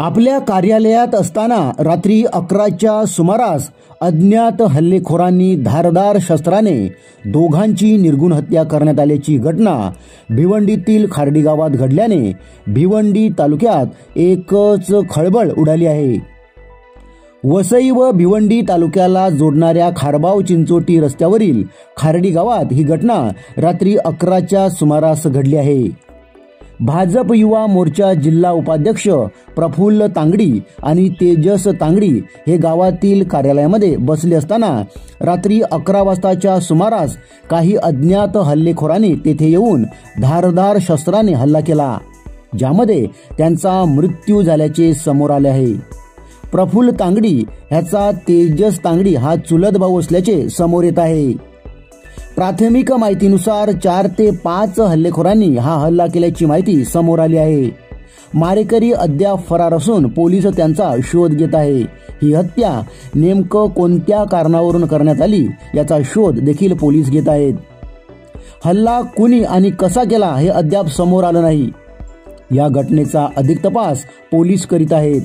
आपल्या कार्यालयात असताना रात्री 11च्या सुमारास अज्ञात हल्लेखोरांनी धारदार शस्त्राने दोघांची निर्घृण हत्या करण्यात आल्याची घटना भिवंडीतील खार्डी गावात घडल्याने भिवंडी तालुक्यात एकच खळबळ उडाली आहे। वसई व भिवंडी तालुक्याला जोडणाऱ्या खारबाव चिंचोटी रस्त्यावरील खार्डी गावात ही घटना रात्री 11च्या सुमारास घडली आहे। भाजप युवा मोर्चा जिल्हा उपाध्यक्ष प्रफुल्ल तांगडी आणि तेजस तांगडी हे गावातील कार्यालयामध्ये बसले असताना रात्री 11 वाजताच्या सुमारास काही अज्ञात हल्लेखोरांनी तेथे येऊन धारदार शस्त्राने हल्ला केला, ज्यामध्ये त्यांचा मृत्यू झाल्याचे समोर आले आहे। प्रफुल्ल तांगडी ह्याचा तेजस तांगडी हा चुलत भाऊ असल्याचे समोर येत आहे। प्राथमिक माहितीनुसार 4 ते 5 हल्लेखोरांनी हा हल्ला केल्याची माहिती समोर आली आहे। मारेकरी अद्याप फरार असून पोलीस त्यांचा शोध घेत आहे। ही हत्या नेमकं कोणत्या कारणावरून करण्यात आली याचा शोध देखील पोलीस घेत आहेत। हल्ला कुणी आणि कसा केला हे अद्याप समोर आलं नाही। या घटनेचा अधिक तपास पोलीस करीत आहेत।